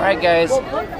Alright guys,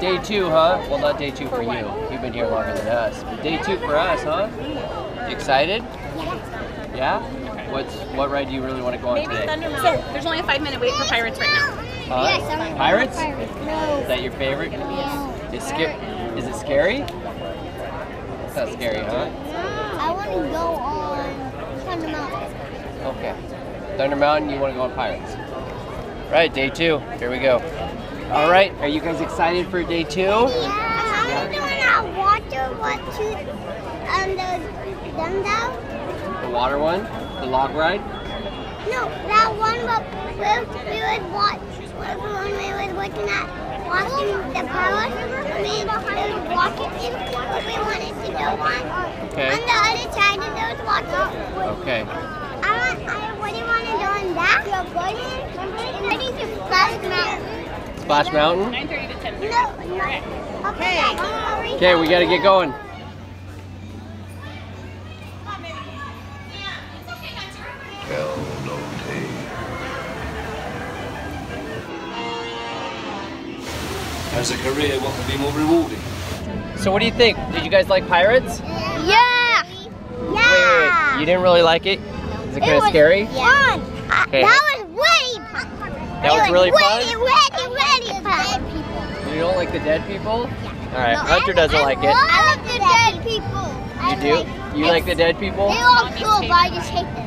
day 2, huh? Well, not day 2 for you. You've been here longer than us. But day 2 for us, huh? You excited? Yeah? What ride do you really want to go on today? There's only a 5-minute wait for Pirates right now. Pirates? No. Is that your favorite? Is it scary? It's not scary, huh? I want to go on Thunder Mountain. Okay. Thunder Mountain, you want to go on Pirates. Right, day 2. Here we go. All right, are you guys excited for day 2? Yeah. I'm doing that water them down. The water one? The log ride? No, that one when we was watching the power. We was walking in what we wanted to go on. Okay. On the other side of those waters. Okay. What do you want to do on that? Ready to Splash Mountain. Splash Mountain? 9:30 to 10:30. No. Okay. Okay, we gotta get going. As a career, what could be more rewarding? So what do you think? Did you guys like Pirates? Yeah. Wait. You didn't really like it? Is it kind of scary? Fun. Okay. That was way fun. That was really fun? Really fun. You don't like the dead people? Alright, Hunter doesn't like it. I like the dead people. You do? You like the dead people? They're all cool, but I just hate them.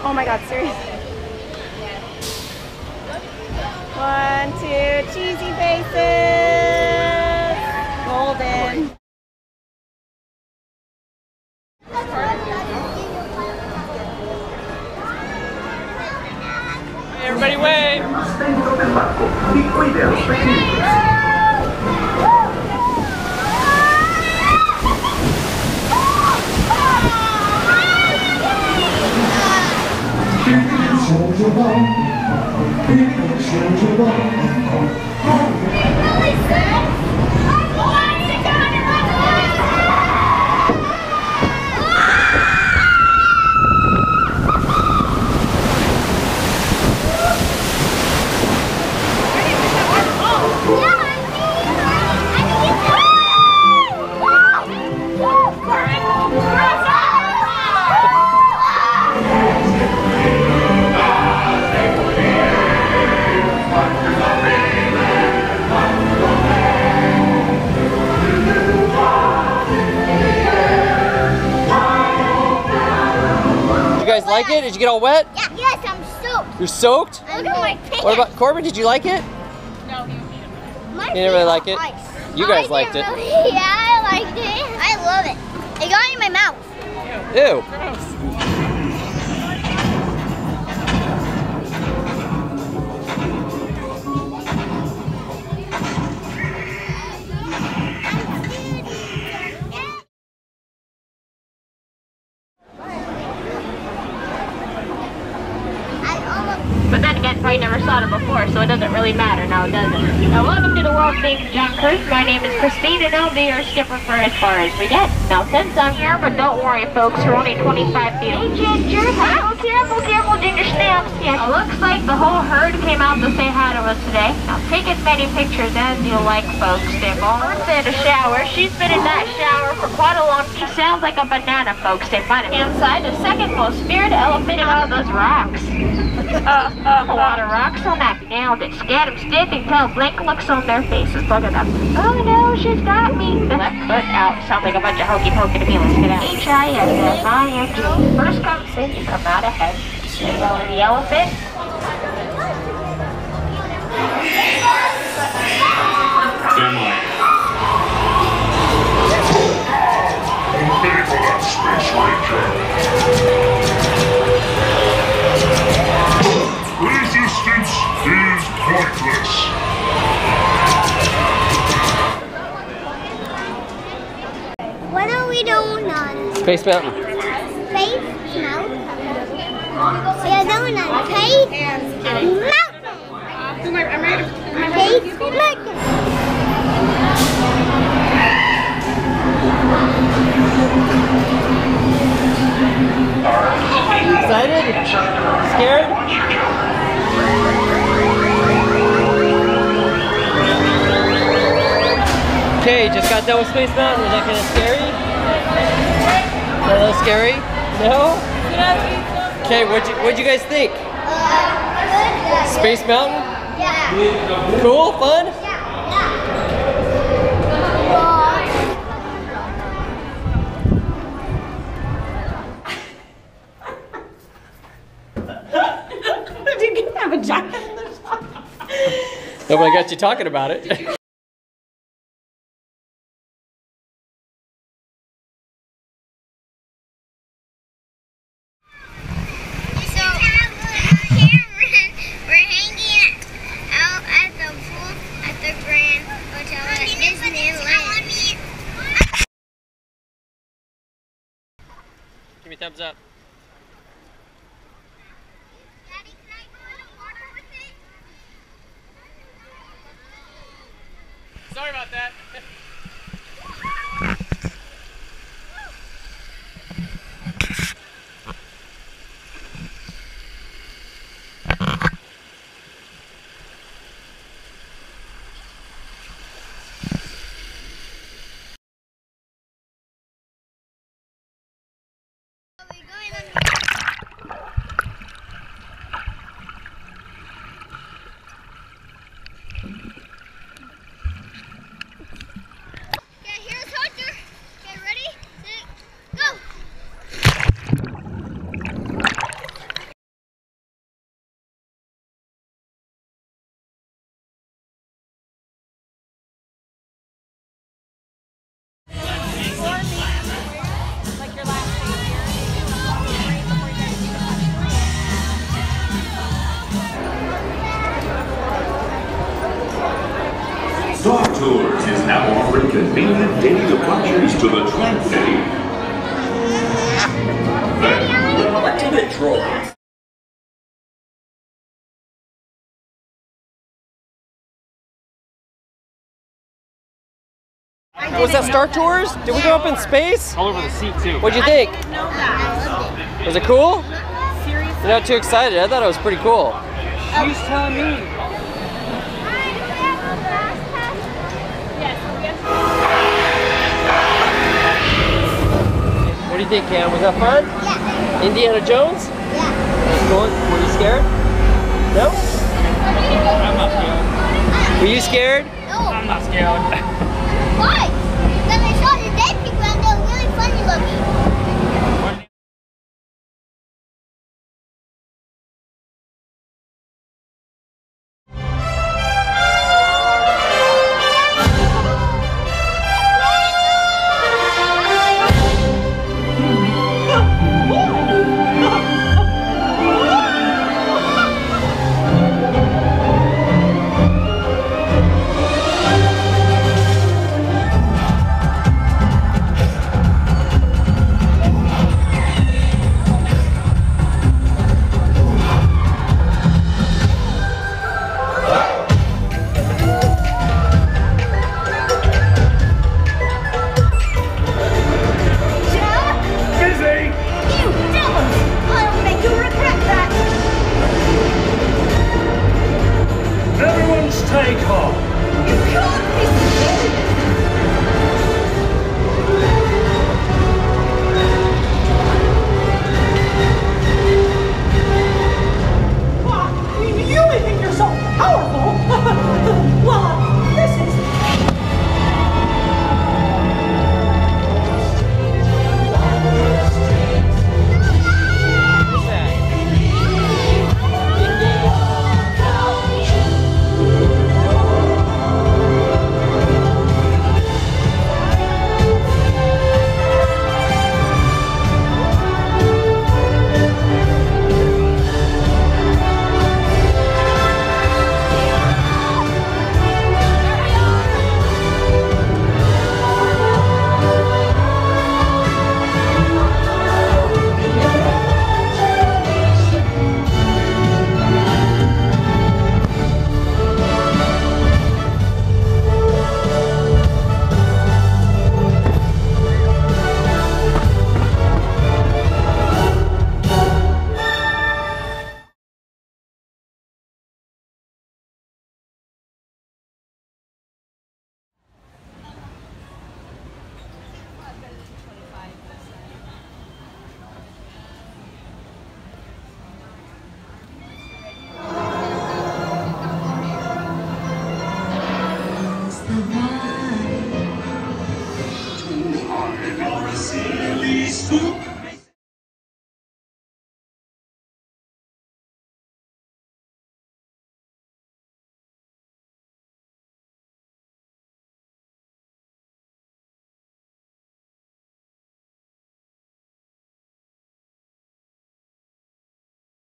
Oh my god, seriously. 1, 2, cheesy faces. Golden. Everybody wave! Did you guys like it? Did you get all wet? Yeah. Yes, I'm soaked. You're soaked? Look at my pants. What about Corbin? Did you like it? No, he My You didn't really like it? ice. You guys liked it. Yeah, I liked it. I love it. It got in my mouth. Ew. But then again, probably never saw it before, so it doesn't really matter now, does it? Now, welcome to the world famous John Cruise. My name is Christine, and I'll be your skipper for as far as we get. Now, since I'm here, but don't worry, folks, we're only 25 feet. Hey, Ginger, huh? Careful, Ginger Snaps. Yeah, it looks like the whole herd came out to say hi to us today. Now, take as many pictures as you like, folks. If Martha in a shower, she's been in that shower for quite a long time. She sounds like a banana, folks. They find it inside the second most feared elephant out of those rocks. a lot of rocks on that nail that scared them stiff and tell blank looks on their faces. Look at them. Oh no, she's got me. The left foot out. Sounds like a bunch of hokey pokey to me. Let's get out. H-I-S-M-I-N-G. First comes in, you come out ahead. You go to the elephant. Stand by. I'm ready for that, Space Ranger. Resistance is pointless. What are we doing on? Space Mountain. Space Mountain? We are doing on Space Mountain. I'm ready to. Space Mountain. Excited? Scared? Okay, just got done with Space Mountain. Was that kind of scary? Is that a little scary? No? Okay, what'd you guys think? Good. Space Mountain? Yeah. Cool? Fun? You can have a giant. No, but I got you talking about it. We're hanging out at the pool at the Grand Hotel at Disneyland. Give me a thumbs up. Daddy, can I go in the water with it? Sorry about that. Star Tours is now offering convenient daily departures to the Tri-City. Then, to Detroit. Was that Star Tours? Did we go up in space? All over the seat too. What'd you think? No, that. Was it cool? Seriously? You're not too excited. I thought it was pretty cool. She's telling me. What do you think, Cam? Was that fun? Yeah. Indiana Jones? Yeah. Was cool? Were you scared? No? I'm not scared. Were you scared? No. I'm not scared. Why?